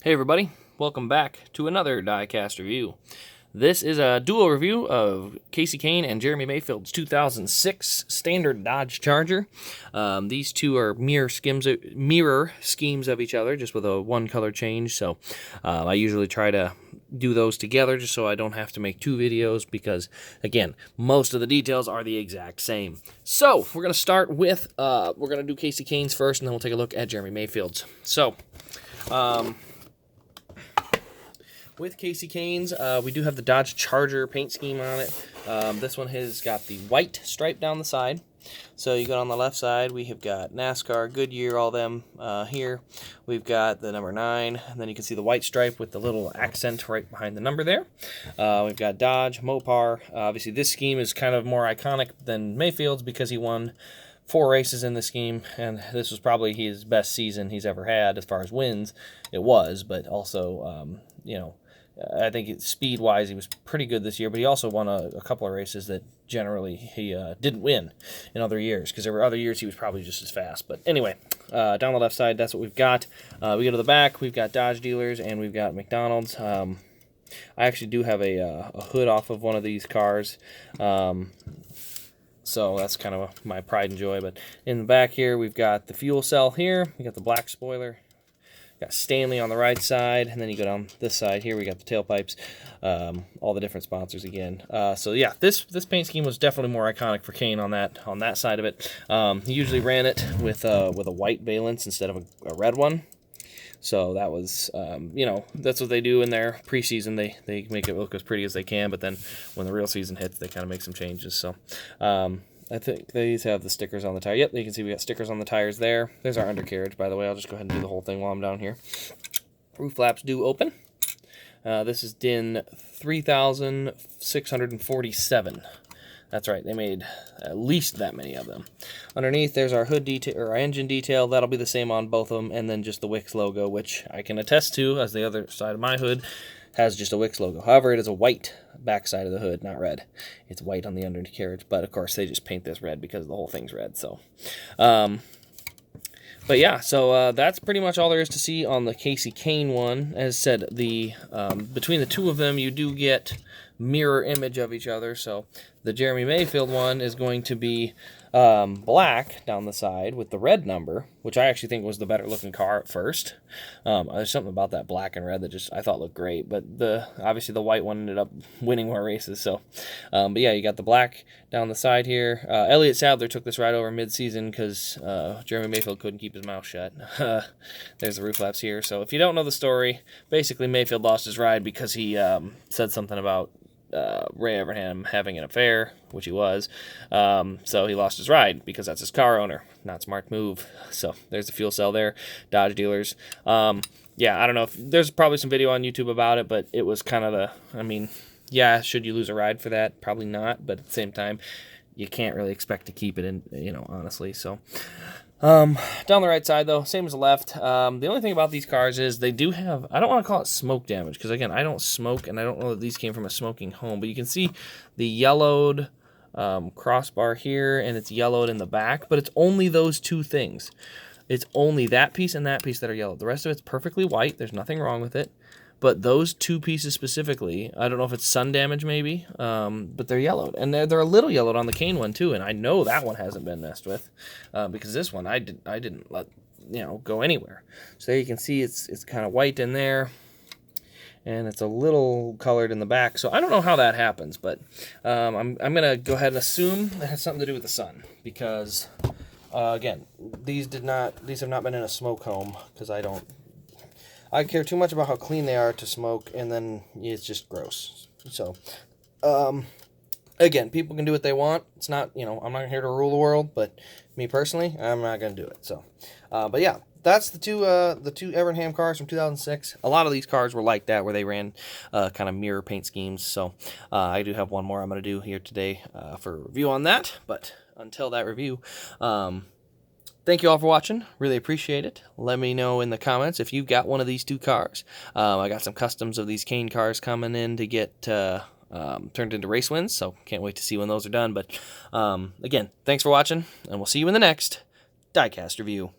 Hey everybody, welcome back to another Diecast review. This is a dual review of Kasey Kahne and Jeremy Mayfield's 2006 standard Dodge Charger. These two are mirror schemes of each other, just with a one color change. So I usually try to do those together just so I don't have to make two videos because, again, most of the details are the exact same. So we're going to start with, we're going to do Kasey Kahne's first, and then we'll take a look at Jeremy Mayfield's. So, with Kasey Kahne's, we do have the Dodge Charger paint scheme on it. This one has got the white stripe down the side. So you got on the left side, we have got NASCAR, Goodyear, all them here. We've got the number 9, and then you can see the white stripe with the little accent right behind the number there. We've got Dodge, Mopar. Obviously, this scheme is kind of more iconic than Mayfield's because he won 4 races in the scheme, and this was probably his best season he's ever had as far as wins. It was, but also, I think speed-wise he was pretty good this year, but he also won a couple of races that generally he didn't win in other years, because there were other years he was probably just as fast. But anyway, down the left side, that's what we've got. We go to the back, we've got Dodge dealers, and we've got McDonald's. I actually do have a hood off of one of these cars, so that's kind of my pride and joy. But in the back here, we've got the fuel cell here, we got the black spoiler. Got Stanley on the right side, and then you go down this side here, we got the tailpipes, all the different sponsors again. So yeah, this paint scheme was definitely more iconic for Kahne on that side of it. He usually ran it with a white valence instead of a red one. So that was, that's what they do in their preseason. They make it look as pretty as they can, but then when the real season hits, they kind of make some changes. So I think these have the stickers on the tire. Yep, you can see we got stickers on the tires there. There's our undercarriage, by the way. I'll just go ahead and do the whole thing while I'm down here. Roof flaps do open. This is DIN 3647. That's right, they made at least that many of them. Underneath, there's our hood detail, or our engine detail. That'll be the same on both of them, and then just the Wix logo, which I can attest to, as the other side of my hood has just a Wix logo. However, it is a white backside of the hood, not red. It's white on the undercarriage, but of course they just paint this red because the whole thing's red. So, but yeah, so that's pretty much all there is to see on the Kasey Kahne one. As said, the between the two of them, you do get mirror image of each other. So the Jeremy Mayfield one is going to be black down the side with the red number, which I actually think was the better looking car at first. There's something about that black and red that just I thought looked great, but obviously the white one ended up winning more races. So, but yeah, you got the black down the side here. Elliott Sadler took this ride over mid-season because Jeremy Mayfield couldn't keep his mouth shut. There's the roof flaps here. So if you don't know the story, basically Mayfield lost his ride because he said something about Ray Evernham having an affair, which he was, so he lost his ride because that's his car owner. Not smart move. So there's the fuel cell there, Dodge dealers. Yeah, I don't know if there's probably some video on YouTube about it, but it was kind of yeah, should you lose a ride for that? Probably not, but at the same time, you can't really expect to keep it in, honestly. So down the right side, though, same as the left. The only thing about these cars is they do have, I don't want to call it smoke damage, because, again, I don't smoke, and I don't know that these came from a smoking home, but you can see the yellowed crossbar here, and it's yellowed in the back, but it's only those two things. It's only that piece and that piece that are yellowed. The rest of it's perfectly white. There's nothing wrong with it. But those two pieces specifically, I don't know if it's sun damage maybe, but they're yellowed. And they're a little yellowed on the Kahne one too, and I know that one hasn't been messed with because this one I didn't let go anywhere. So there you can see it's kind of white in there, and it's a little colored in the back. So I don't know how that happens, but I'm gonna go ahead and assume it has something to do with the sun because again, these have not been in a smoke home because I care too much about how clean they are to smoke, and then it's just gross. So, again, people can do what they want. It's not, I'm not here to rule the world, but me personally, I'm not going to do it. So, but yeah, that's the two Evernham cars from 2006. A lot of these cars were like that, where they ran kind of mirror paint schemes. So, I do have one more I'm going to do here today for a review on that. But until that review, thank you all for watching. Really appreciate it. Let me know in the comments if you've got one of these two cars. I got some customs of these Kahne cars coming in to get turned into race wins, so can't wait to see when those are done. But again, thanks for watching, and we'll see you in the next Diecast review.